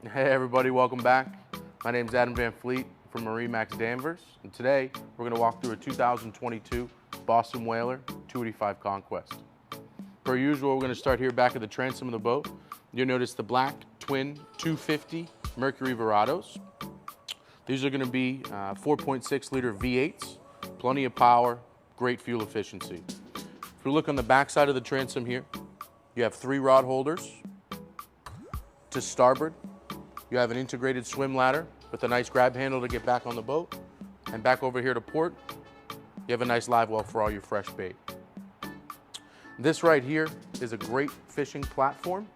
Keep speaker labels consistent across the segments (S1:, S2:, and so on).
S1: Hey everybody, welcome back. My name is Adam Van Fleet from MarineMax Danvers, and today we're going to walk through a 2022 Boston Whaler 285 Conquest. Per usual, we're going to start here back at the transom of the boat. You'll notice the black twin 250 Mercury Verados. These are going to be 4.6 liter V8s, plenty of power, great fuel efficiency. If we look on the back side of the transom here, you have 3 rod holders. To starboard, you have an integrated swim ladder with a nice grab handle to get back on the boat. And back over here to port, you have a nice live well for all your fresh bait. This right here is a great fishing platform.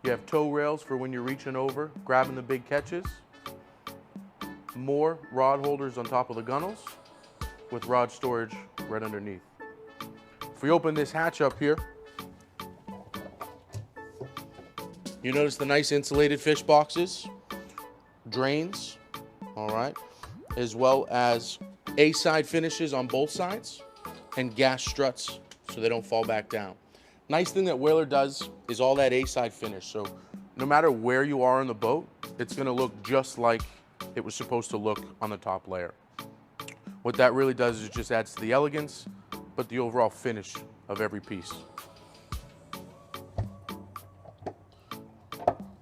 S1: You have tow rails for when you're reaching over, grabbing the big catches. More rod holders on top of the gunnels with rod storage right underneath. If we open this hatch up here, you notice the nice insulated fish boxes, drains, all right, as well as A-side finishes on both sides and gas struts so they don't fall back down. Nice thing that Whaler does is all that A-side finish, so no matter where you are in the boat, it's gonna look just like it was supposed to look on the top layer. What that really does is it just adds to the elegance, but the overall finish of every piece.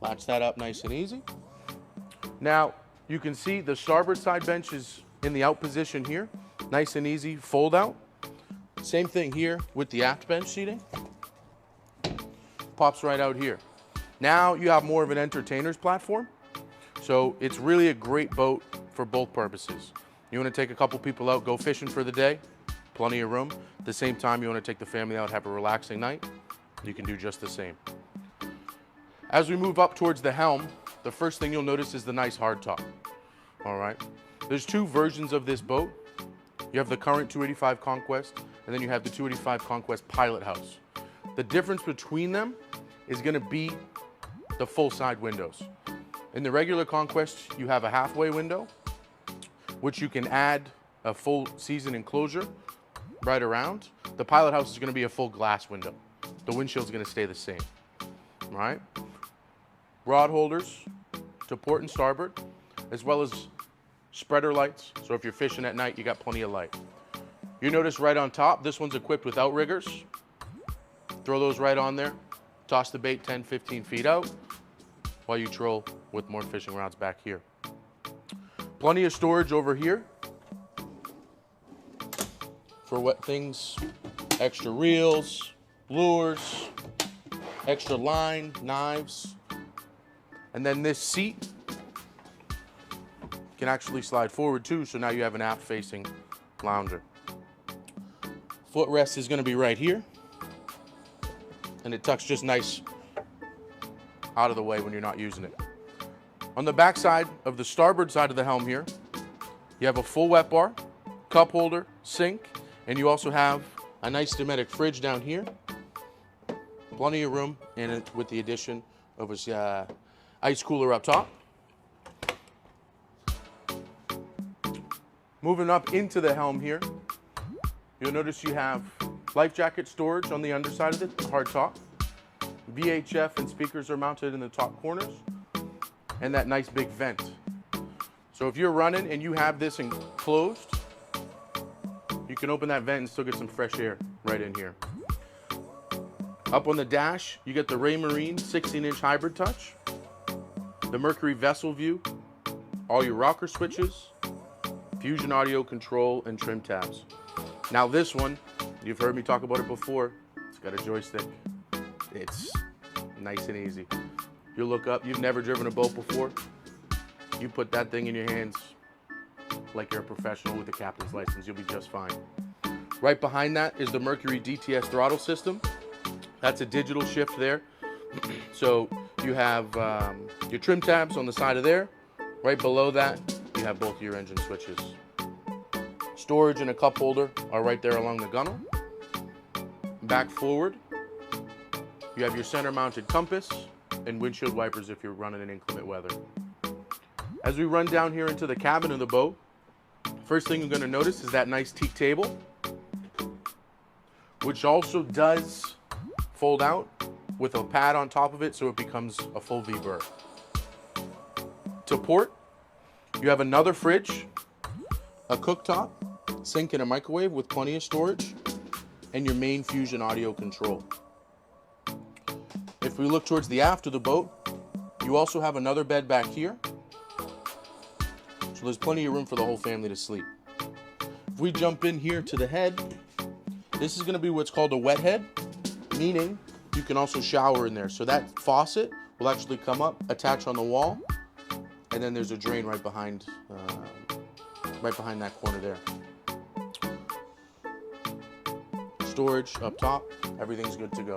S1: Latch that up nice and easy. Now, you can see the starboard side bench is in the out position here. Nice and easy fold out. Same thing here with the aft bench seating. Pops right out here. Now you have more of an entertainer's platform. So it's really a great boat for both purposes. You want to take a couple people out, go fishing for the day, plenty of room. At the same time, you want to take the family out, have a relaxing night, you can do just the same. As we move up towards the helm, the first thing you'll notice is the nice hardtop. All right. There's 2 versions of this boat. You have the current 285 Conquest, and then you have the 285 Conquest Pilot House. The difference between them is going to be the full side windows. In the regular Conquest, you have a halfway window, which you can add a full season enclosure right around. The Pilot House is going to be a full glass window. The windshield is going to stay the same. All right. Rod holders to port and starboard, as well as spreader lights. So if you're fishing at night, you got plenty of light. You notice right on top, this one's equipped with outriggers. Throw those right on there. Toss the bait 10, 15 feet out while you troll with more fishing rods back here. Plenty of storage over here for what things, extra reels, lures, extra line, knives. And then this seat can actually slide forward too, so now you have an aft-facing lounger. Footrest is going to be right here, and it tucks just nice out of the way when you're not using it. On the back side of the starboard side of the helm here, you have a full wet bar, cup holder, sink, and you also have a nice Dometic fridge down here. Plenty of room in it with the addition of a ice cooler up top. Moving up into the helm here, you'll notice you have life jacket storage on the underside of it, hard top. VHF and speakers are mounted in the top corners, and that nice big vent. So if you're running and you have this enclosed, you can open that vent and still get some fresh air right in here. Up on the dash, you get the Raymarine 16-inch hybrid touch, the Mercury vessel view, all your rocker switches, Fusion audio control, and trim tabs. Now this one, you've heard me talk about it before, it's got a joystick. It's nice and easy. You look up, you've never driven a boat before, you put that thing in your hands like you're a professional with a captain's license, you'll be just fine. Right behind that is the Mercury DTS throttle system. That's a digital shift there. So you have your trim tabs on the side of there. Right below that, you have both your engine switches. Storage and a cup holder are right there along the gunnel. Back forward, you have your center mounted compass and windshield wipers if you're running in inclement weather. As we run down here into the cabin of the boat, first thing you're going to notice is that nice teak table, which also does fold out with a pad on top of it so it becomes a full V berth. to port, you have another fridge, a cooktop, sink, and a microwave with plenty of storage, and your main Fusion audio control. If we look towards the aft of the boat, you also have another bed back here, so there's plenty of room for the whole family to sleep. If we jump in here to the head, this is going to be what's called a wet head, meaning you can also shower in there. So that faucet will actually come up, attach on the wall, and then there's a drain right behind that corner there. Storage up top, everything's good to go.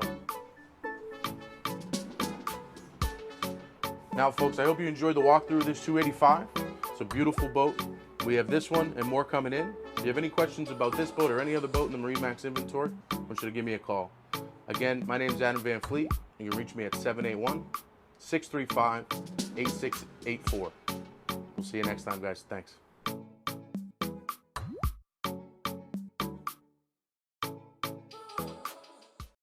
S1: Now folks, I hope you enjoyed the walkthrough of this 285. It's a beautiful boat. We have this one and more coming in. If you have any questions about this boat or any other boat in the MarineMax inventory, I want you to give me a call. Again, my name is Adam Van Fleet. You can reach me at 781-635-8684. We'll see you next time, guys. Thanks.